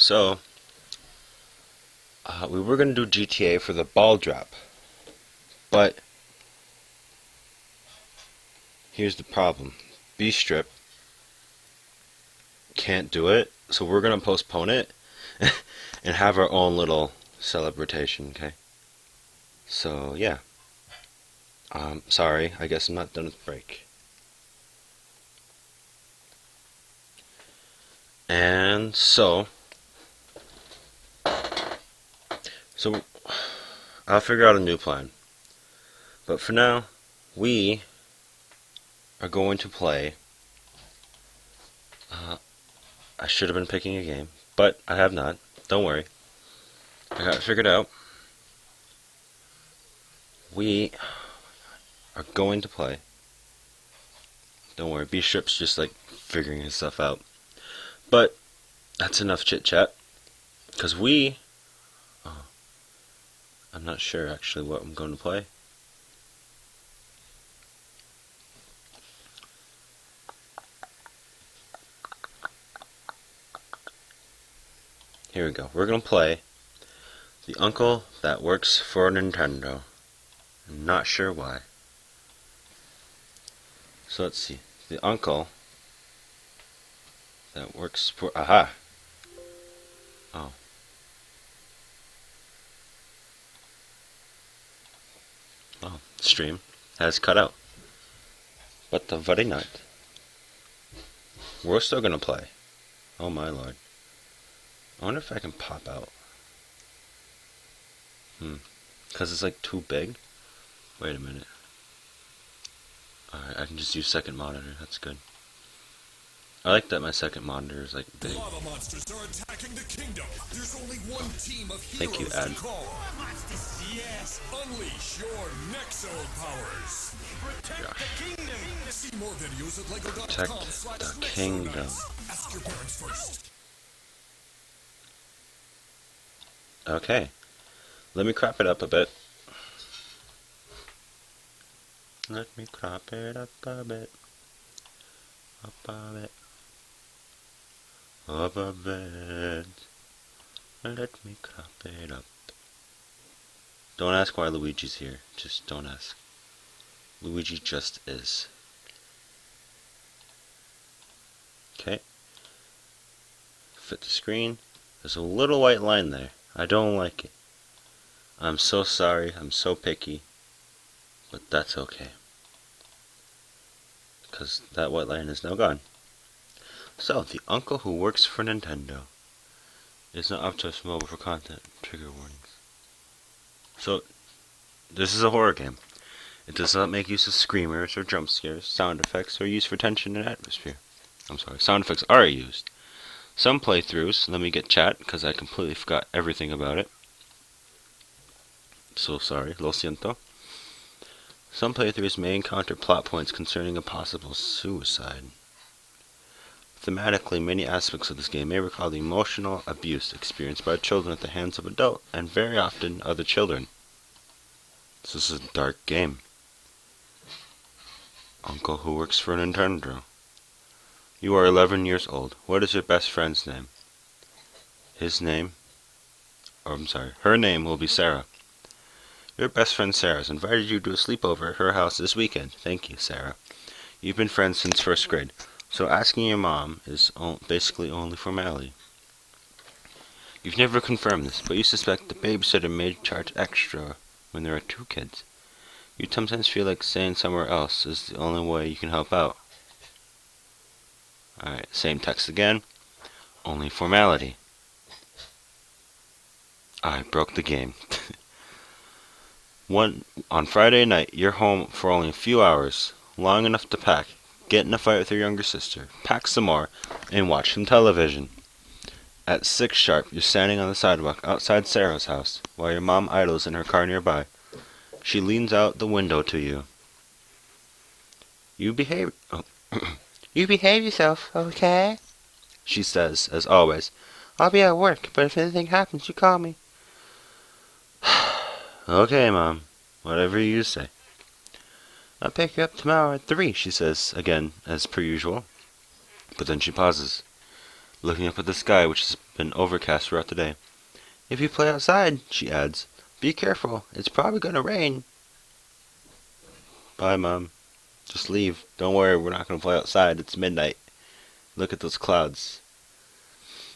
So, we were going to do GTA for the ball drop, but here's the problem. B-Strip can't do it, so we're going to postpone it and have our own little celebration, okay? So, yeah. Sorry, I guess I'm not done with break. And so I'll figure out a new plan. But for now, we are going to play. I should have been picking a game, but I have not. Don't worry. I got it figured out. We are going to play. Don't worry, B-Strip's just like figuring his stuff out. But that's enough chit chat. Because I'm not sure actually what I'm going to play. Here we go. We're going to play The Uncle That Works for Nintendo. I'm not sure why. So let's see. The uncle that works for... Aha! Oh. Oh, stream has cut out. But the very not. We're still gonna play. Oh my lord. I wonder if I can pop out. Because it's like too big. Wait a minute. Alright, I can just use second monitor. That's good. I like that my second monitor is like big. Lava monsters are attacking the kingdom. There's only one team of Thank you, heroes Ad. to call. Yes, unleash your Nexo powers. Protect the kingdom. See more videos at Protect the kingdom. Ask your parents first. Okay. Let me crop it up a bit. Let me crop it up a bit. Up a bit. Up a bit. Let me crop it up. Don't ask why Luigi's here. Just don't ask. Luigi just is. Okay. Fit the screen. There's a little white line there. I don't like it. I'm so sorry. I'm so picky. But that's okay. Because that white line is now gone. So, the uncle who works for Nintendo is not up to us mobile for content. Trigger warnings. So, this is a horror game. It does not make use of screamers or jump scares, sound effects, or use for tension and atmosphere. I'm sorry, sound effects are used. Some playthroughs, let me get chat, because I completely forgot everything about it. So sorry, lo siento. Some playthroughs may encounter plot points concerning a possible suicide. Thematically, many aspects of this game may recall the emotional abuse experienced by children at the hands of adults, and very often other children. This is a dark game. Uncle who works for Nintendo. You are 11 years old. What is your best friend's name? Her name will be Sarah. Your best friend Sarah has invited you to a sleepover at her house this weekend. Thank you, Sarah. You've been friends since first grade, so asking your mom is basically only formality. You've never confirmed this, but you suspect the babysitter may charge extra when there are two kids. You sometimes feel like staying somewhere else is the only way you can help out. Alright, same text again. Only formality. I broke the game. On Friday night, you're home for only a few hours, long enough to pack, get in a fight with your younger sister, pack some more, and watch some television. At 6 sharp, you're standing on the sidewalk outside Sarah's house, while your mom idles in her car nearby. She leans out the window to you. You behave yourself, okay? She says, as always. I'll be at work, but if anything happens, you call me. Okay, Mom. Whatever you say. I'll pick you up tomorrow at 3, she says, again, as per usual. But then she pauses. looking up at the sky, which has been overcast throughout the day. "If you play outside," she adds, "be careful. It's probably going to rain." "Bye, Mom. Just leave. Don't worry, we're not going to play outside. It's midnight. Look at those clouds."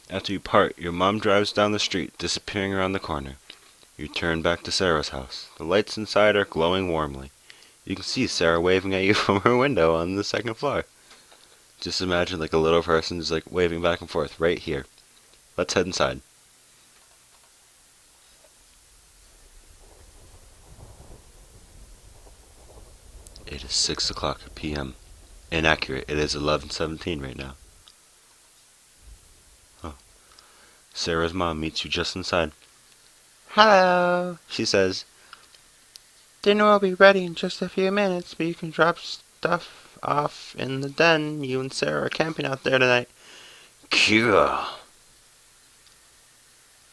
After you part, your mom drives down the street, disappearing around the corner. You turn back to Sarah's house. The lights inside are glowing warmly. You can see Sarah waving at you from her window on the second floor. Just imagine like a little person just like waving back and forth right here. Let's head inside. It is 6 o'clock p.m. Inaccurate. It is 11:17 right now. Oh. Sarah's mom meets you just inside. "Hello," she says. "Dinner will be ready in just a few minutes, but you can drop stuff off in the den. You and Sarah are camping out there tonight." Cool.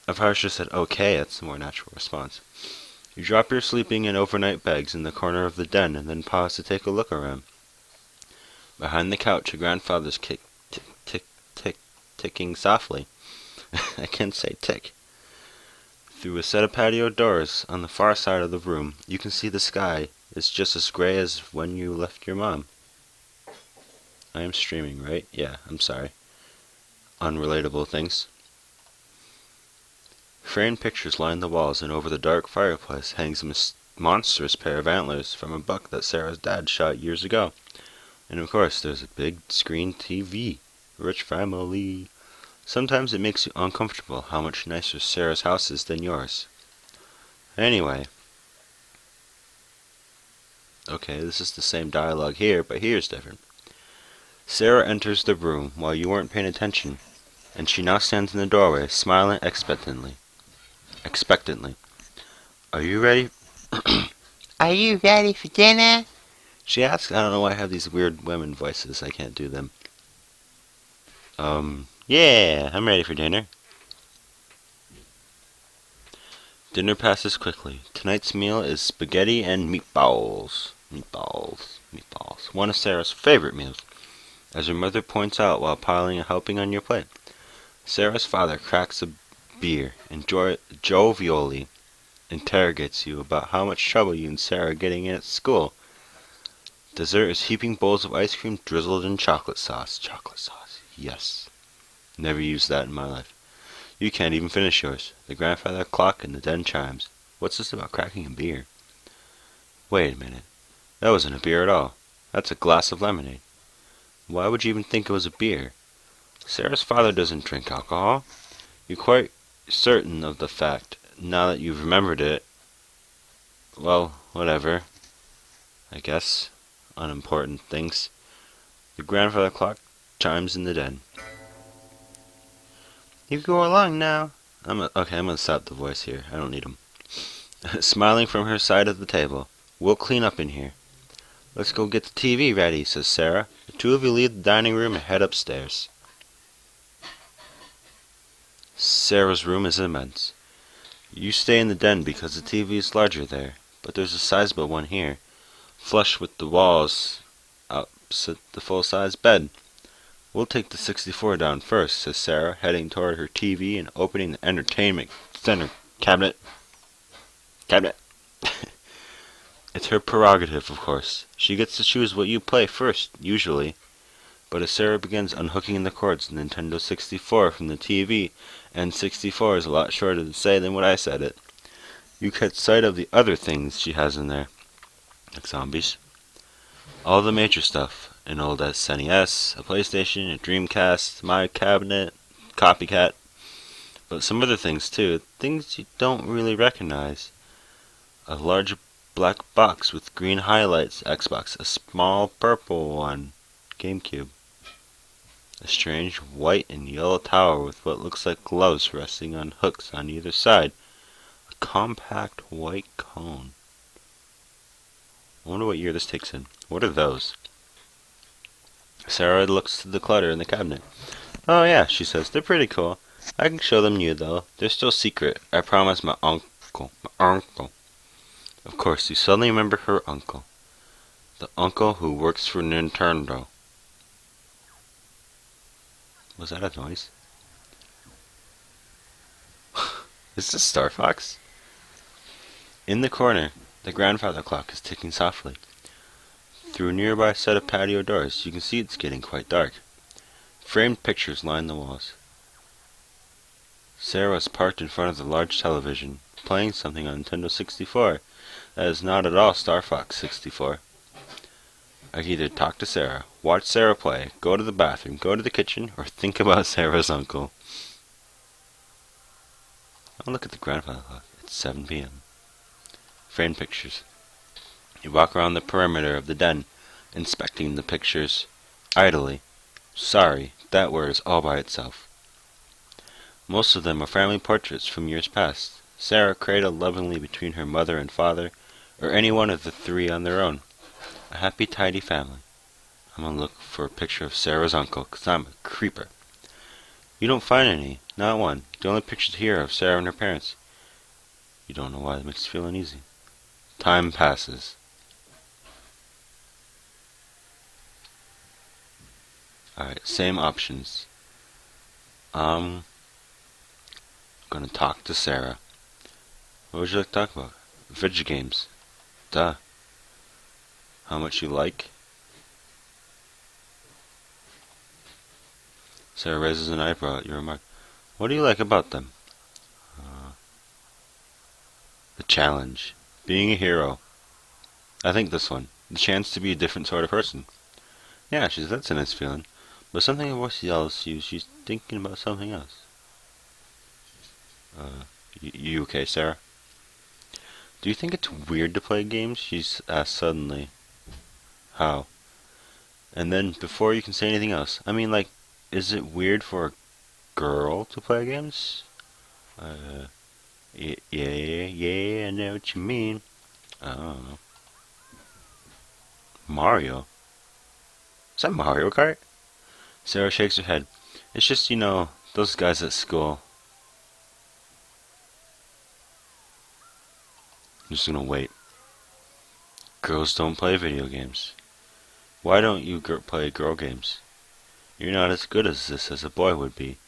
I probably should have said okay, that's a more natural response. You drop your sleeping and overnight bags in the corner of the den and then pause to take a look around. Behind the couch, your grandfather's ticking softly. I can't say tick. Through a set of patio doors on the far side of the room, you can see the sky is just as gray as when you left your mom. I am streaming, right? Yeah, I'm sorry. Unrelatable things. Framed pictures line the walls, and over the dark fireplace hangs a monstrous pair of antlers from a buck that Sarah's dad shot years ago. And of course, there's a big screen TV. Rich family. Sometimes it makes you uncomfortable how much nicer Sarah's house is than yours. Anyway. Okay, this is the same dialogue here, but here's different. Sarah enters the room while you weren't paying attention, and she now stands in the doorway, smiling expectantly. "Are you ready?" "Are you ready for dinner?" she asks. I don't know why I have these weird women voices. I can't do them. Yeah, I'm ready for dinner." Dinner passes quickly. Tonight's meal is spaghetti and meatballs. Meatballs. One of Sarah's favorite meals, as her mother points out while piling and helping on your plate. Sarah's father cracks a beer and jovially interrogates you about how much trouble you and Sarah are getting in at school. Dessert is heaping bowls of ice cream drizzled in chocolate sauce. Chocolate sauce, yes. Never used that in my life. You can't even finish yours. The grandfather clock in the den chimes. What's this about cracking a beer? Wait a minute. That wasn't a beer at all. That's a glass of lemonade. Why would you even think it was a beer? Sarah's father doesn't drink alcohol. You're quite certain of the fact, now that you've remembered it. Well, whatever. I guess. Unimportant things. The grandfather clock chimes in the den. "You go along now." Okay, I'm gonna stop the voice here. I don't need him. Smiling from her side of the table. "We'll clean up in here." "Let's go get the TV ready," says Sarah. The two of you leave the dining room and head upstairs. Sarah's room is immense. You stay in the den because the TV is larger there, but there's a sizable one here, flush with the walls opposite the full-size bed. "We'll take the 64 down first," says Sarah, heading toward her TV and opening the entertainment center cabinet. It's her prerogative, of course. She gets to choose what you play first, usually. But as Sarah begins unhooking the cords of the Nintendo 64 from the TV, and 64 is a lot shorter to say than what I said it, you catch sight of the other things she has in there, like zombies. All the major stuff, an old SNES, a PlayStation, a Dreamcast, my cabinet, copycat, but some other things too, things you don't really recognize. A large black box with green highlights, Xbox, a small purple one, GameCube. A strange white and yellow tower with what looks like gloves resting on hooks on either side. A compact white cone. I wonder what year this takes in. What are those? Sarah looks to the clutter in the cabinet. "Oh yeah," she says, "they're pretty cool. I can show them you, though. They're still secret. I promised my uncle. Of course, you suddenly remember her uncle. The uncle who works for Nintendo. Was that a noise? Is this Star Fox? In the corner, the grandfather clock is ticking softly. Through a nearby set of patio doors, you can see it's getting quite dark. Framed pictures line the walls. Sarah is parked in front of the large television, playing something on Nintendo 64 that is not at all Star Fox 64. I can either talk to Sarah, watch Sarah play, go to the bathroom, go to the kitchen, or think about Sarah's uncle. I'll look at the grandfather clock. It's 7 p.m. Framed pictures. You walk around the perimeter of the den, inspecting the pictures idly. Sorry, that word is all by itself. Most of them are family portraits from years past. Sarah cradled lovingly between her mother and father, or any one of the three on their own. A happy, tidy family. I'm gonna look for a picture of Sarah's uncle, 'cause I'm a creeper. You don't find any, not one. The only pictures here are of Sarah and her parents. You don't know why that makes you feel uneasy. Time passes. Alright, same options. I'm gonna talk to Sarah. What would you like to talk about? Video games. Duh. How much you like? Sarah raises an eyebrow at your remark. What do you like about them? The challenge. Being a hero. I think this one. The chance to be a different sort of person. Yeah, she says that's a nice feeling. But something else yells you. She's thinking about something else. You okay, Sarah? Do you think it's weird to play games? She's asked suddenly. How? And then, before you can say anything else, I mean, like, is it weird for a girl to play games? Yeah, I know what you mean. I don't know. Mario? Is that Mario Kart? Sarah shakes her head. It's just, those guys at school. I'm just gonna wait. Girls don't play video games. Why don't you play girl games? You're not as good as this as a boy would be.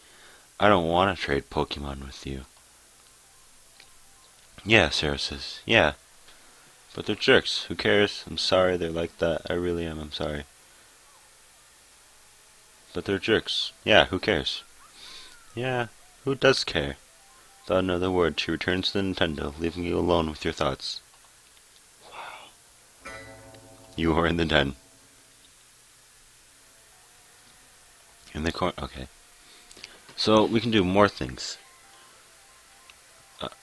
I don't want to trade Pokemon with you. Yeah, Sarah says. Yeah. But they're jerks. Who cares? I'm sorry they're like that. I really am. I'm sorry. But they're jerks. Yeah, who cares? Yeah, who does care? Without another word, she returns to the Nintendo, leaving you alone with your thoughts. Wow. You are in the den. In the corner. Okay. So, we can do more things.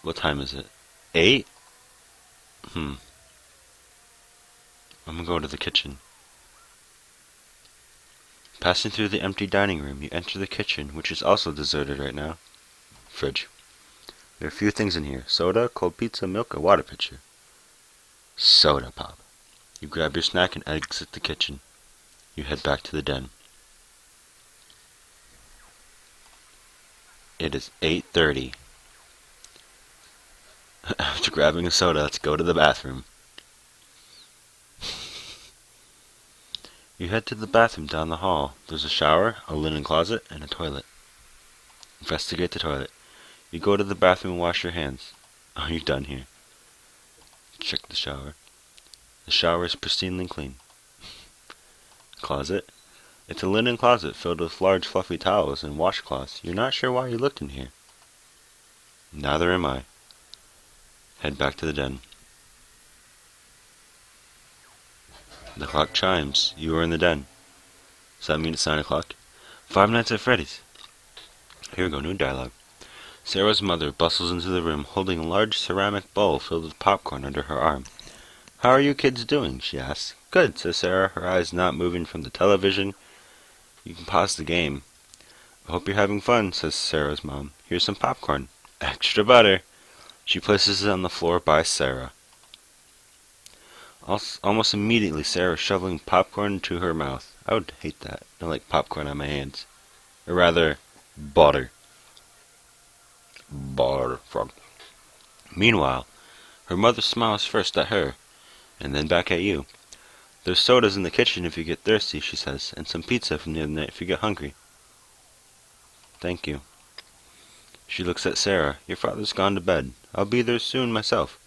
What time is it? 8? I'm gonna go to the kitchen. Passing through the empty dining room, you enter the kitchen, which is also deserted right now. Fridge. There are a few things in here. Soda, cold pizza, milk, a water pitcher. Soda pop. You grab your snack and exit the kitchen. You head back to the den. It is 8:30. After grabbing a soda, let's go to the bathroom. You head to the bathroom down the hall. There's a shower, a linen closet, and a toilet. Investigate the toilet. You go to the bathroom and wash your hands. Are you done here? Check the shower. The shower is pristinely clean. Closet. It's a linen closet filled with large fluffy towels and washcloths. You're not sure why you looked in here. Neither am I. Head back to the den. The clock chimes. You are in the den. Does that mean it's 9 o'clock? Five Nights at Freddy's. Here we go, new dialogue. Sarah's mother bustles into the room, holding a large ceramic bowl filled with popcorn under her arm. How are you kids doing? She asks. Good, says Sarah, her eyes not moving from the television. You can pause the game. I hope you're having fun, says Sarah's mom. Here's some popcorn. Extra butter. She places it on the floor by Sarah. Almost immediately, Sarah is shoveling popcorn into her mouth. I would hate that. I like popcorn on my hands. Or rather, butter. Butter. Meanwhile, her mother smiles first at her, and then back at you. There's sodas in the kitchen if you get thirsty, she says, and some pizza from the other night if you get hungry. Thank you. She looks at Sarah. Your father's gone to bed. I'll be there soon myself.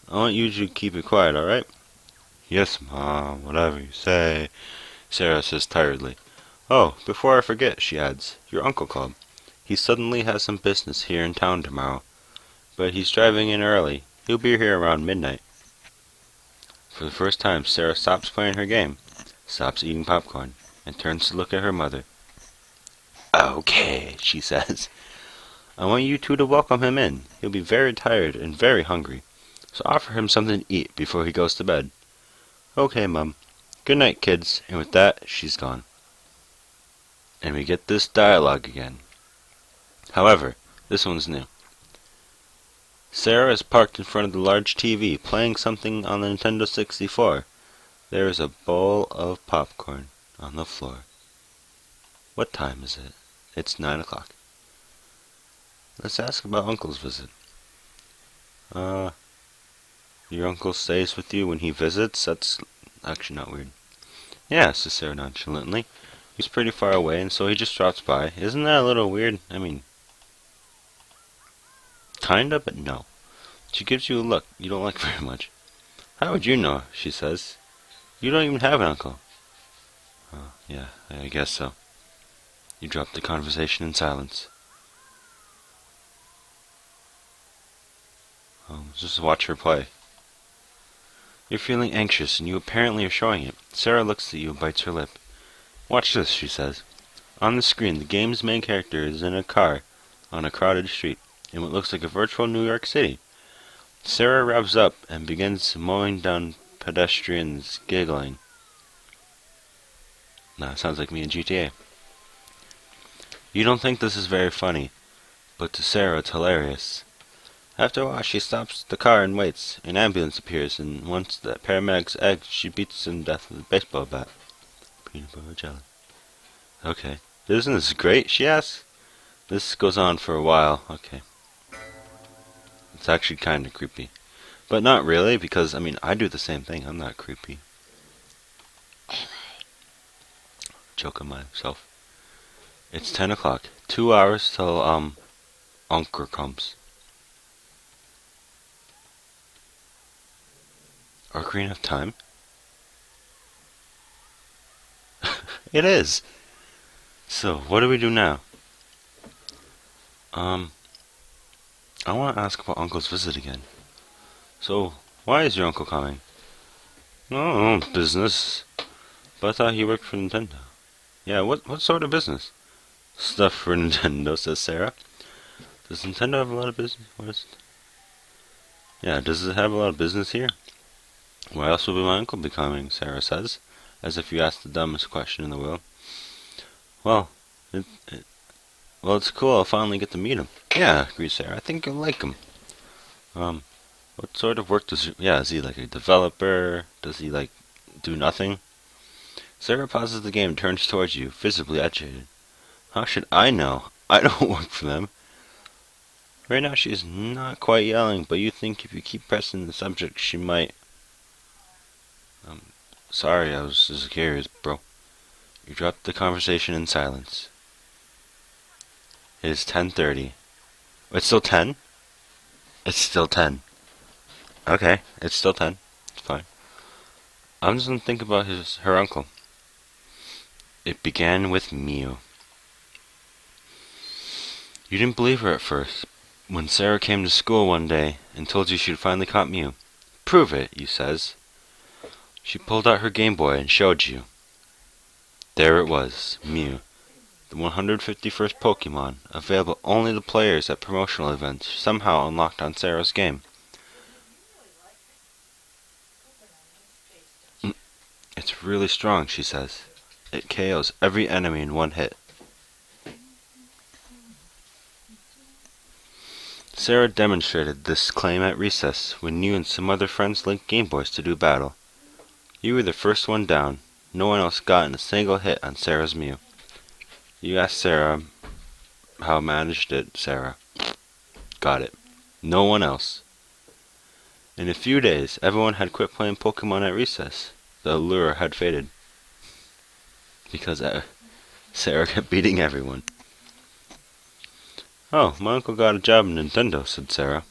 I want you to keep it quiet, alright? Yes, Mom, whatever you say, Sarah says tiredly. Oh, before I forget, she adds, your uncle called. He suddenly has some business here in town tomorrow, but he's driving in early. He'll be here around midnight. For the first time, Sarah stops playing her game, stops eating popcorn, and turns to look at her mother. Okay, she says. I want you two to welcome him in. He'll be very tired and very hungry, so offer him something to eat before he goes to bed. Okay, Mum. Good night, kids. And with that, she's gone. And we get this dialogue again. However, this one's new. Sarah is parked in front of the large TV, playing something on the Nintendo 64. There is a bowl of popcorn on the floor. What time is it? It's 9 o'clock. Let's ask about Uncle's visit. Your uncle stays with you when he visits? That's actually not weird. Yeah, says Sarah nonchalantly. He's pretty far away, and so he just drops by. Isn't that a little weird? I mean, kinda, but no. She gives you a look you don't like very much. How would you know? She says. You don't even have an uncle. Oh, yeah, I guess so. You drop the conversation in silence. Just watch her play. You're feeling anxious, and you apparently are showing it. Sarah looks at you and bites her lip. Watch this, she says. On the screen, the game's main character is in a car on a crowded street in what looks like a virtual New York City. Sarah revs up and begins mowing down pedestrians, giggling. Nah, sounds like me in GTA. You don't think this is very funny, but to Sarah it's hilarious. After a while, she stops the car and waits. An ambulance appears, and once the paramedics egg, she beats him to death with a baseball bat. Peanut butter jelly. Okay. Isn't this great? She asks. This goes on for a while. Okay. It's actually kind of creepy. But not really, because, I mean, I do the same thing. I'm not creepy. Joking myself. It's 10 o'clock. 2 hours till, Uncle comes. Ocarina of Time? It is! So, what do we do now? I want to ask about Uncle's visit again. So, why is your uncle coming? Oh, business. But I thought he worked for Nintendo. Yeah, what sort of business? Stuff for Nintendo, says Sarah. Does Nintendo have a lot of business? What is it? Yeah, does it have a lot of business here? Why else would my uncle be coming? Sarah says, as if you asked the dumbest question in the world. Well, it's cool. I'll finally get to meet him. Yeah, agrees Sarah. I think you'll like him. What sort of work does he... Yeah, is he like a developer? Does he, like, do nothing? Sarah pauses the game and turns towards you, visibly agitated. How should I know? I don't work for them. Right now she is not quite yelling, but you think if you keep pressing the subject, she might... Sorry, I was just curious, bro. You dropped the conversation in silence. It is 10:30. It's still 10? It's still 10. Okay, it's still 10. It's fine. I'm just gonna think about her uncle. It began with Mew. You didn't believe her at first, when Sarah came to school one day and told you she'd finally caught Mew. Prove it, you says. She pulled out her Game Boy and showed you. There it was, Mew, the 151st Pokemon, available only to players at promotional events, somehow unlocked on Sarah's game. It's really strong, she says. It KOs every enemy in one hit. Sarah demonstrated this claim at recess when you and some other friends linked Game Boys to do battle. You were the first one down. No one else got in a single hit on Sarah's Mew. You asked Sarah how managed it, Sarah. Got it. No one else. In a few days, everyone had quit playing Pokemon at recess. The allure had faded. Because Sarah kept beating everyone. Oh, my uncle got a job in Nintendo, said Sarah.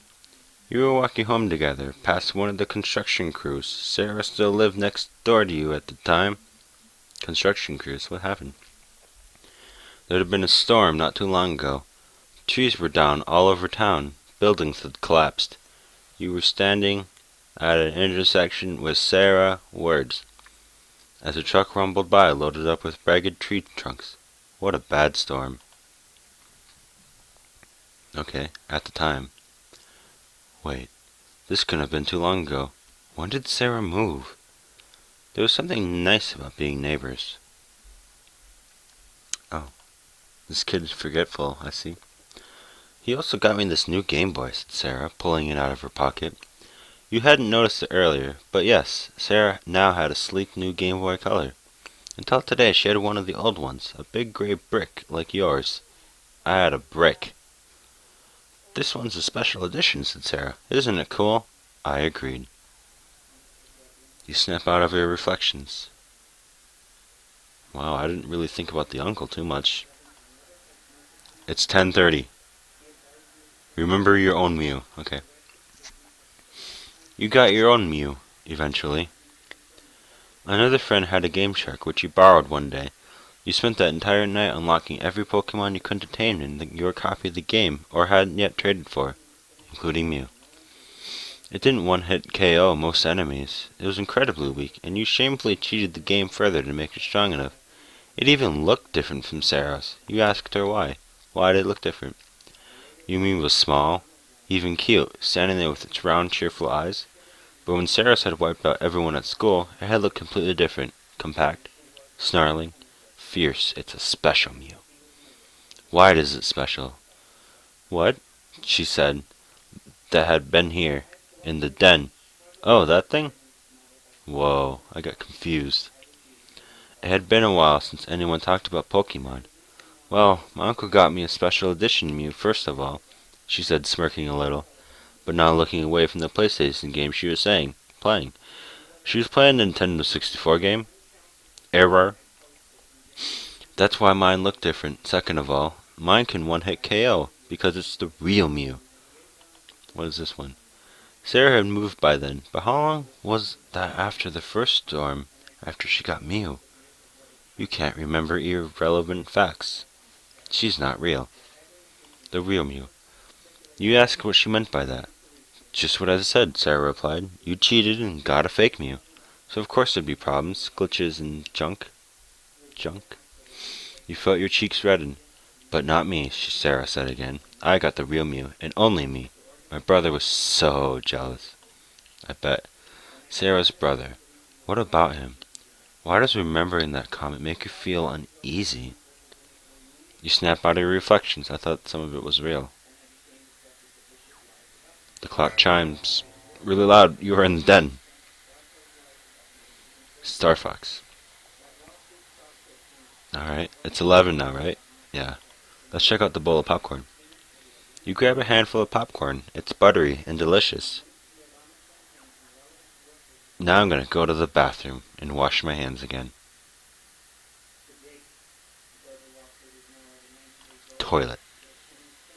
You were walking home together, past one of the construction crews. Sarah still lived next door to you at the time. Construction crews? What happened? There had been a storm not too long ago. Trees were down all over town. Buildings had collapsed. You were standing at an intersection with Sarah Words as a truck rumbled by, loaded up with ragged tree trunks. What a bad storm. Okay, at the time. Wait, this couldn't have been too long ago. When did Sarah move? There was something nice about being neighbors. Oh, this kid is forgetful, I see. He also got me this new Game Boy, said Sarah, pulling it out of her pocket. You hadn't noticed it earlier, but yes, Sarah now had a sleek new Game Boy Color. Until today she had one of the old ones, a big gray brick like yours. I had a brick. This one's a special edition, said Sarah. Isn't it cool? I agreed. You snap out of your reflections. Wow, I didn't really think about the uncle too much. It's 10:30. Remember your own Mew. Okay. You got your own Mew, eventually. Another friend had a Game Shark, which you borrowed one day. You spent that entire night unlocking every Pokemon you couldn't obtain in your copy of the game, or hadn't yet traded for, including Mew. It didn't one-hit KO most enemies. It was incredibly weak, and you shamefully cheated the game further to make it strong enough. It even looked different from Sarah's. You asked her why. Why did it look different? Mew was small, even cute, standing there with its round, cheerful eyes. But when Sarah's had wiped out everyone at school, her head looked completely different. Compact, snarling, fierce. It's a special Mew. Why is it special? What? She said. That had been here. In the den. Oh, that thing? Whoa, I got confused. It had been a while since anyone talked about Pokemon. Well, my uncle got me a special edition Mew first of all, she said, smirking a little, but not looking away from the PlayStation game she was playing. She was playing a Nintendo 64 game. Error. That's why mine looked different. Second of all, mine can one-hit KO, because it's the real Mew. What is this one? Sarah had moved by then, but how long was that after the first storm, after she got Mew? You can't remember irrelevant facts. She's not real. The real Mew. You asked what she meant by that. Just what I said, Sarah replied. You cheated and got a fake Mew. So of course there'd be problems, glitches, and junk. Junk? You felt your cheeks redden. But not me, Sarah said again. I got the real Mew, and only me. My brother was so jealous. I bet. Sarah's brother. What about him? Why does remembering that comment make you feel uneasy? You snap out of your reflections. I thought some of it was real. The clock chimes really loud. You are in the den. Star Fox. Alright, it's 11 now, right? Yeah. Let's check out the bowl of popcorn. You grab a handful of popcorn. It's buttery and delicious. Now I'm gonna go to the bathroom and wash my hands again. Toilet.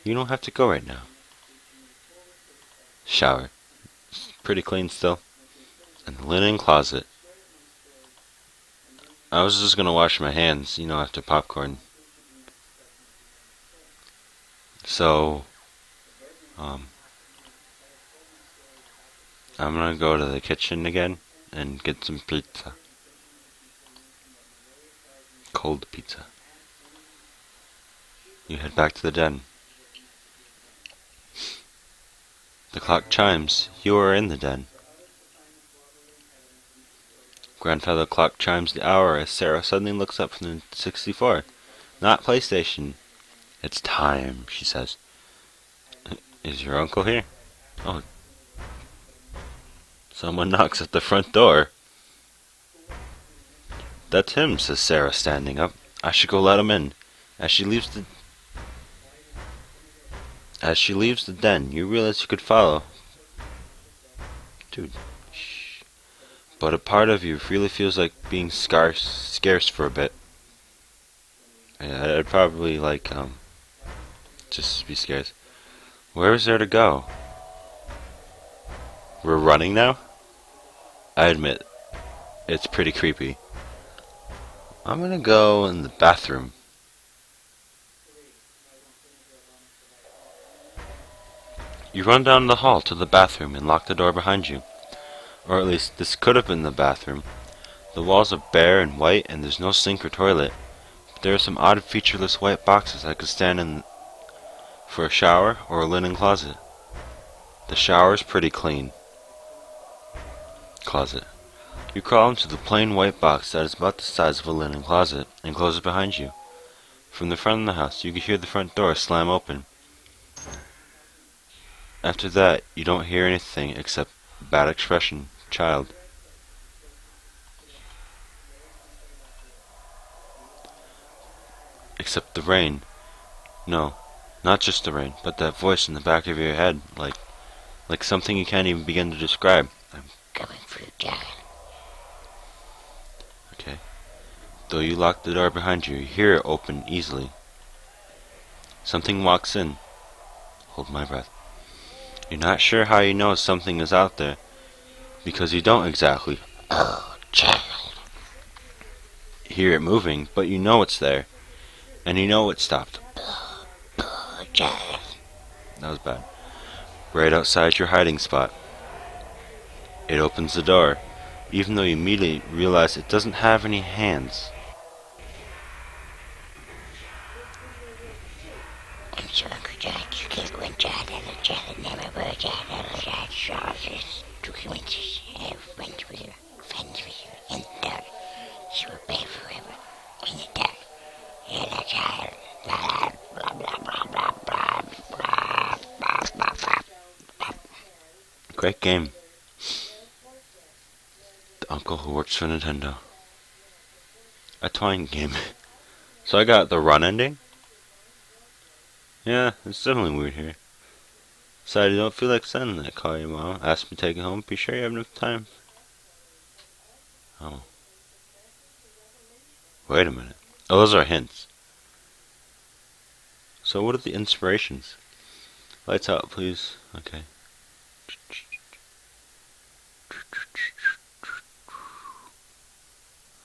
You don't have to go right now. Shower. It's pretty clean still. And the linen closet. I was just gonna wash my hands, after popcorn. So, I'm gonna go to the kitchen again and get some pizza. Cold pizza. You head back to the den. The clock chimes. You are in the den. Grandfather clock chimes the hour as Sarah suddenly looks up from the 64. Not PlayStation. It's time, she says. Is your uncle here? Oh. Someone knocks at the front door. That's him, says Sarah, standing up. I should go let him in. As she leaves the den, you realize you could follow. Dude, shh. But a part of you really feels like being scarce for a bit. I'd probably Just be scared. Where is there to go? We're running now? I admit, it's pretty creepy. I'm gonna go in the bathroom. You run down the hall to the bathroom and lock the door behind you. Or at least, this could have been the bathroom. The walls are bare and white, and there's no sink or toilet. But there are some odd featureless white boxes that could stand in for a shower or a linen closet. The shower's pretty clean. Closet. You crawl into the plain white box that is about the size of a linen closet, and close it behind you. From the front of the house, you can hear the front door slam open. After that, you don't hear anything except bad expression, child. Except the rain. No, not just the rain, but that voice in the back of your head, like something you can't even begin to describe. I'm coming for you, Dad. Okay. Though you lock the door behind you, you hear it open easily. Something walks in. Hold my breath. You're not sure how you know something is out there, because you don't exactly child, hear it moving, but you know it's there, and you know it stopped. Child. That was bad. Right outside your hiding spot. It opens the door, even though you immediately realize it doesn't have any hands. I'm sorry, Jack. You can't go inside and the child never were Jack charges documents have went with you, in the dark. She will pay forever in the dark. You're the child. Blah blah blah blah blah blah blah blah blah blah. Great game. The uncle who works for Nintendo. A toy game. So I got the run ending. Yeah, it's definitely weird here. Decided you don't feel like sending that. Call your mom. Ask me to take it home. Be sure you have enough time. Oh. Wait a minute. Oh, those are hints. So what are the inspirations? Lights out, please. Okay.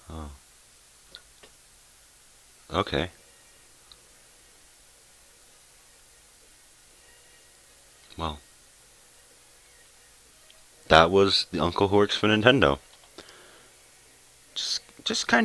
Oh. Okay. Well. That was the uncle who works for Nintendo. Just kind